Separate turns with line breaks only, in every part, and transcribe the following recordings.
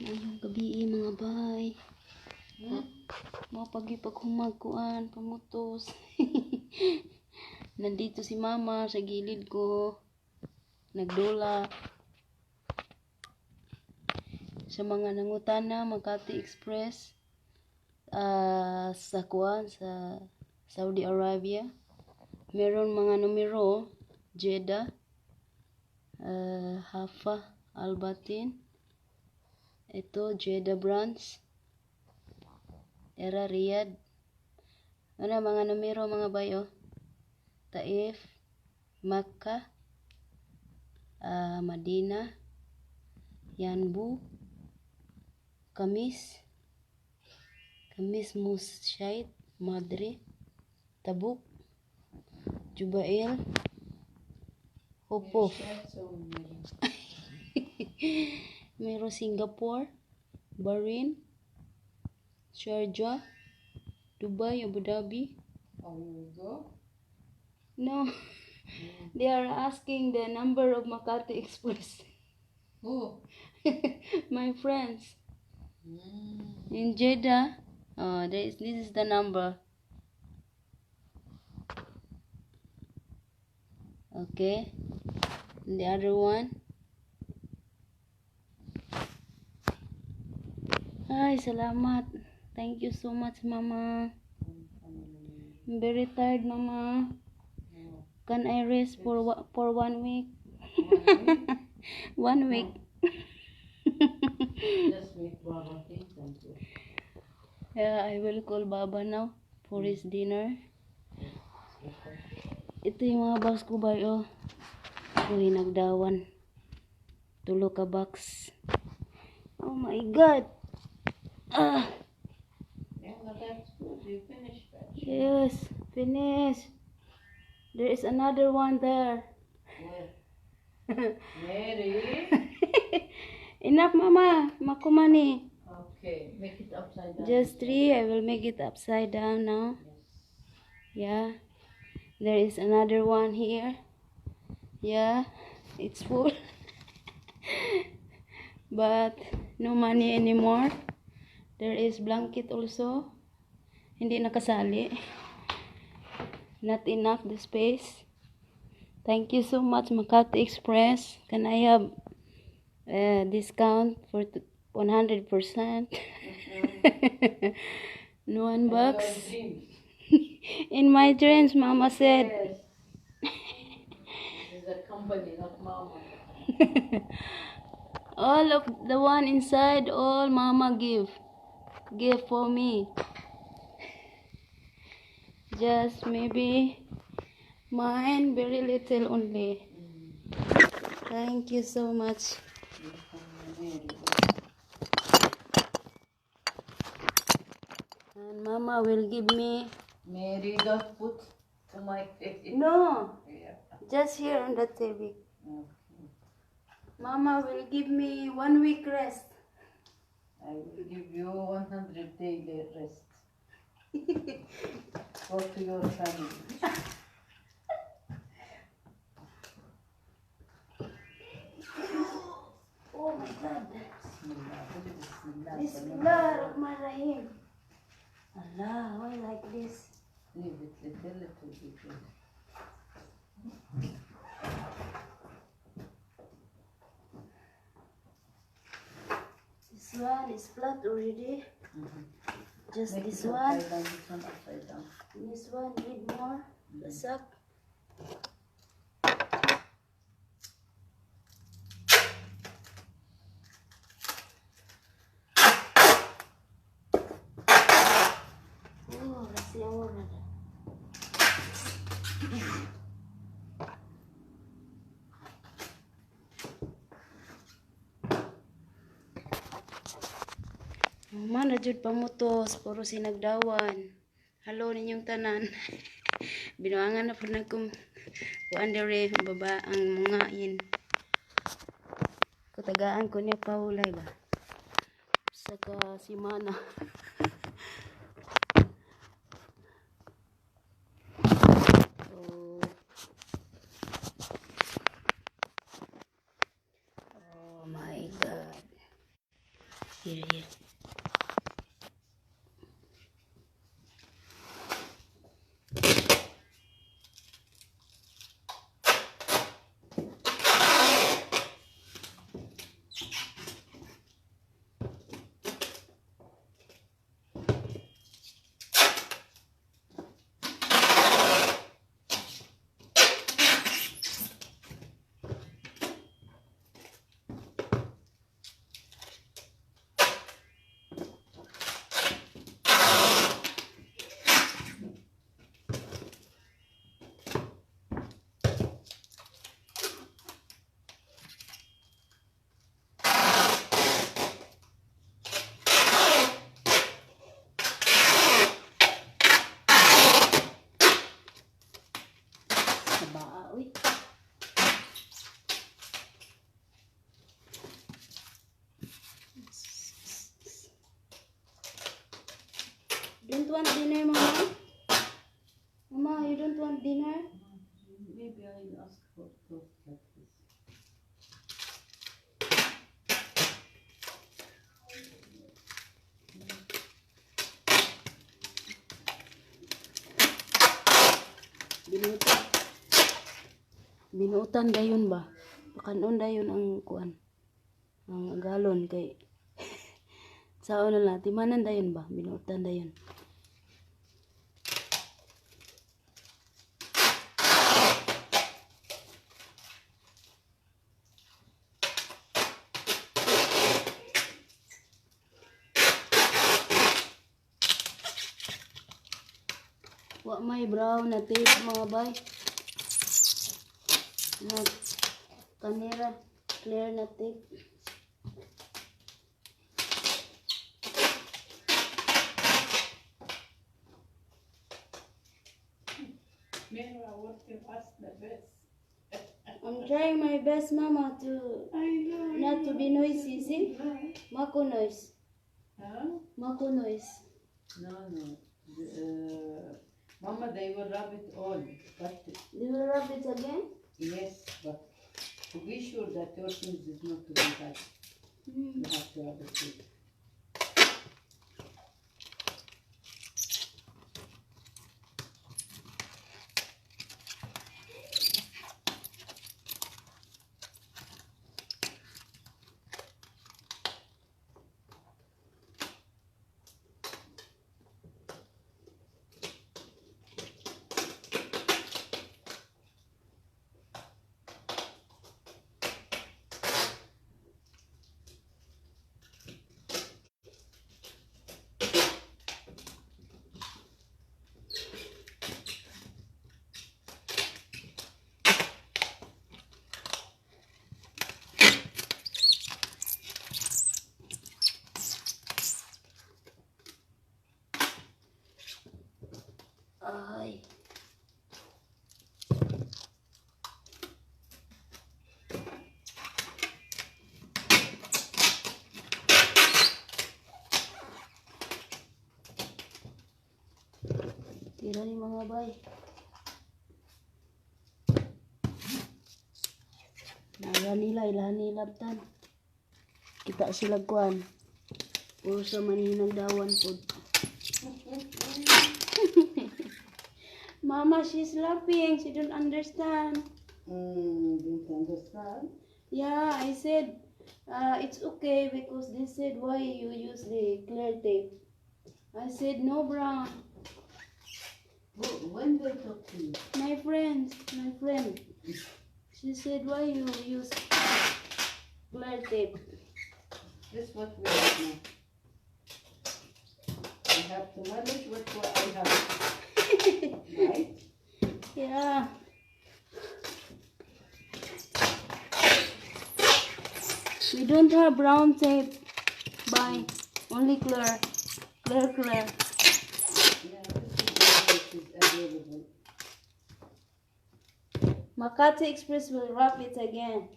Ayong gabi mga bay. Mga pagipag-humagkuan, pamutos. Nandito si mama sa gilid ko. Nagdula. Sa mga nangutana, Makati Express. Sa kuan, sa Saudi Arabia. Meron mga numero. Jeddah. Hafa, Albatin. Ito, Jeddah branch. Era Riyadh. Ano mga numero mga bayo? Taif, Makkah, Madinah, Yanbu, Kamis Musyait, Madrid, Tabuk, Jubail, Hopof. Meron Singapore, Bahrain, Sharjah, Dubai, Abu Dhabi.
Oh, you go?
No. They are asking the number of Makati Express.
Who?
My friends. In Jeddah. This is the number. Okay. And the other one. Ay, salamat. Thank you so much, Mama. I'm very tired, Mama. Can I rest for 1 week? 1 week.
Just make Baba tea, thank you.
Yeah, I will call Baba now for his dinner. Ito yung mga box ko ba, oh. Ito hinagdawan. 3 ka box. Oh my God.
Yeah, that's good. You finished that.
Yes, finish. There is another one there.
Where? Mary?
Enough, Mama. Makumani.
Okay, make it upside down.
Just 3. I will make it upside down now.
Yes.
Yeah. There is another one here. Yeah. It's full. But no money anymore. There is blanket also. Hindi nakasali. Not enough the space. Thank you so much, Makati Express. Can I have a discount for 100%? No $1. In my dreams, Mama said.
Yes. This is a company, not Mama.
All of the one inside, all Mama give for me. Just maybe mine very little only. Thank you so much. And Mama will give me.
Mary, don't put to my face.
No,
Yeah.
just here on the TV.
Okay.
Mama will give me 1 week rest.
I will give you 100 daily rest. Go to your family.
Oh my God.
Bismillah.
Bismillahirrahmanirrahim. Allah, why like this?
Leave it little bit.
This one is flat already. Just
Make
this
it
one.
upside down, this one upside down.
This one need more. Lasak. Oh, let's see all of it. Mana jud pamutos, puro sinagdawan. Hello ninyong tanan. Binuangan na po na kong kuan dere baba ang mungain. Kutagaan ko niya paulay ba. Saka si Mana. Oh my God. Here, here. Sabaa, uy. Don't want dinner, Mama? Mama, you don't want dinner?
Maybe I'll ask for toast like this.
Binutan. Binutan dayon ba? Pakanon dayon ang kuan. Ang galon kay sao na lang, timanan dayon ba? Binutan dayon. Wa may brown na tape mga bay. Na kanera clear na tape.
Maybe I want to ask the best.
I'm trying my best, Mama, to
I know.
not to be noisy. See? Mako noise.
Huh?
Mako noise.
No. Mama, they will rub it all. But
Do you rub it again?
yes, but to be sure that your things is not to be bad, you have to rub it too.
Ay. Tira ni mga bay. Ilahan nila tan. Kita sila kuan. Puro sa hinagdawan po. Mama, she's laughing. She don't understand.
Don't understand?
Yeah, I said it's okay because they said why you use the clear tape. I said no, bra.
When they talk to you?
My friend. She said why you use clear tape.
This is what we have now. We have to manage with what I have. Right?
Yeah. We don't have brown tape. Bye. Only clear. Clear.
Yeah, this is available.
Makati Express will wrap it again.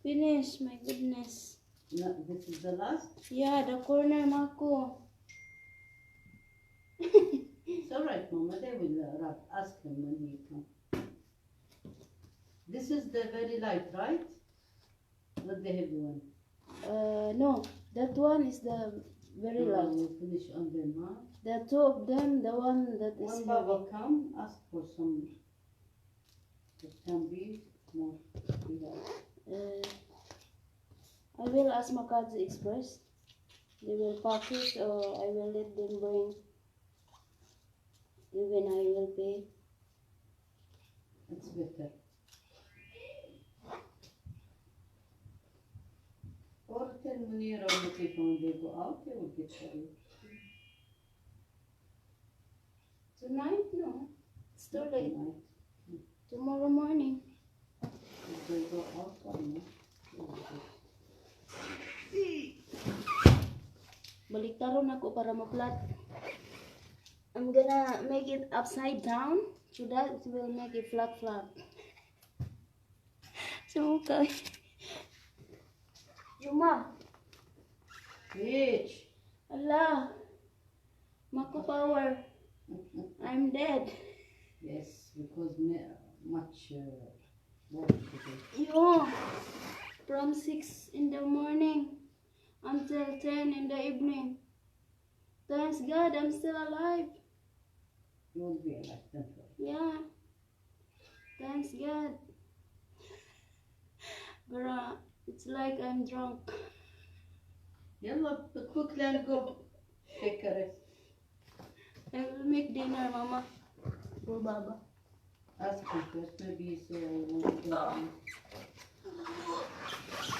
Finish, my goodness.
No, this is the last?
Yeah, the corner, Mako.
It's alright, Mama. They will ask him when he comes. This is the very light, right? Not the heavy one.
No, that one is the very
No,
light.
you finish on them, huh?
The two of them, the one that is
When
heavy.
Baba come, ask for some. It can be more.
I will ask Makadzi Express. They will pack it, or I will let them bring. Even I will pay.
It's better. Or tell Munir or Latif when they go out, they will get for you.
Tonight? No. It's too
Not
late.
tonight.
Tomorrow morning.
If they go out, I don't know. They will get.
Baliktaron ako para ma-flat. I'm gonna make it upside down so that it will make it flat. So okay. Yuma.
Bitch!
Allah. Mako power. I'm dead.
Yes, because much work today.
Yo. From 6 in the morning until 10 in the evening. Thanks God I'm still alive.
You will be alive, don't worry.
Yeah. Thanks God. But it's like I'm drunk.
Yalla, quickly and go. Take a rest.
I will make dinner, Mama. For Baba.
Ask him first, maybe he say I want to go.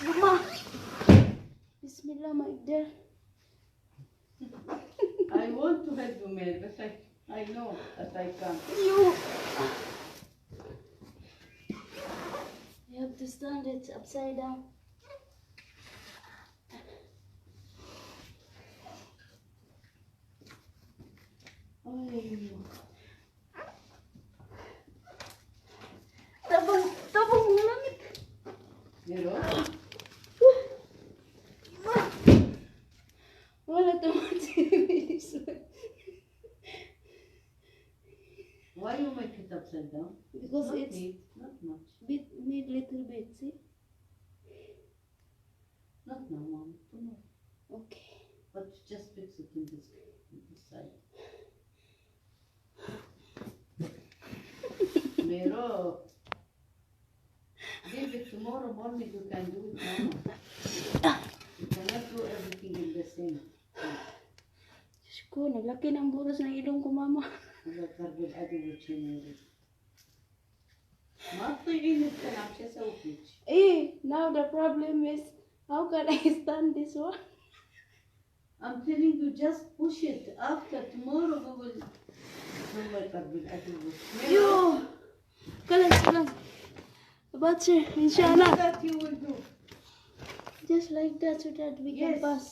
Mama. Bismillah, my dear.
I want to help you, Mary, but I know that I can't.
You. You have to stand it upside down. Tabang ng langit.
Miro,
Wala tumatibig.
why you make it upside down?
Because
Not
it's
neat, not much.
made little bit, see?
Not now, Mom. Tomorrow.
Okay.
But just fix it in this side. Miro, leave it tomorrow morning. You can do it now. You cannot do everything in the same.
Diyos ko, naglaki ng butas ng ilong ko, Mama.
هذا الضرب العدو والجنين. ما تطيعين الكلام شو اسوي فيك؟
Now the problem is, how can I stand this one?
I'm telling you, just push it. After tomorrow we will. ثم الضرب العدو.
Yo! Kalas. About sir,
I know
inshallah.
that you will do.
Just like that so that we can
Yes.
pass.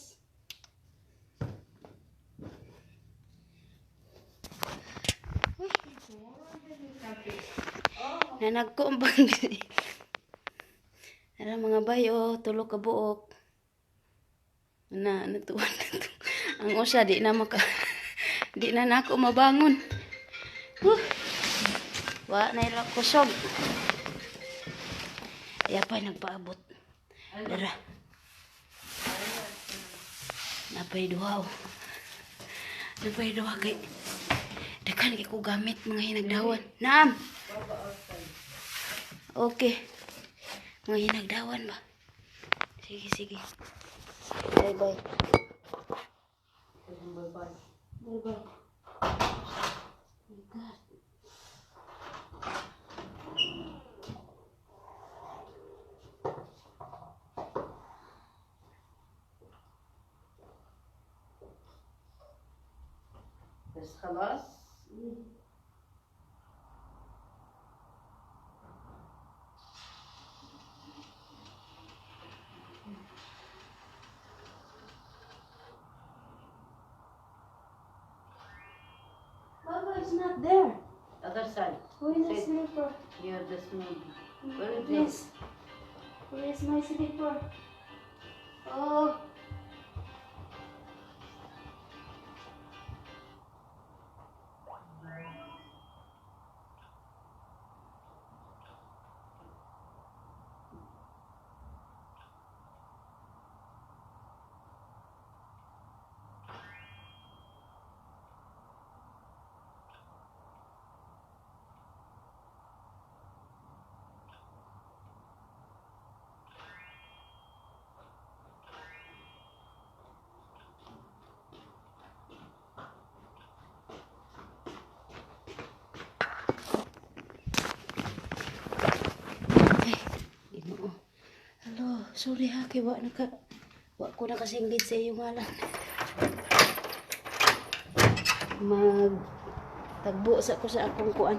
Nanagkumbang Ara mga bayo, tulo ka buok. Natuwan na to. Ang usa di na di na nako mabangon. Wa na ila kusog. Kaya pa nagpaabot. Dara. Napay duha. Napay duha kay dakan kay ko gamit mga hinagdawan. Naam. Okay. Mga hinagdawan ba? Sige. Bye.
Bye-bye.
Bye. Oh my God.
بس خلاص.
Baba is not there.
Other side.
Who is the
Sit
slipper?
near the snow. Where is
Please.
it?
Where is my slipper? Oh. Sorry ha, kay wa ko nakasinggit sa iyo ngalan. Tagbo sa ko sa akong kuan.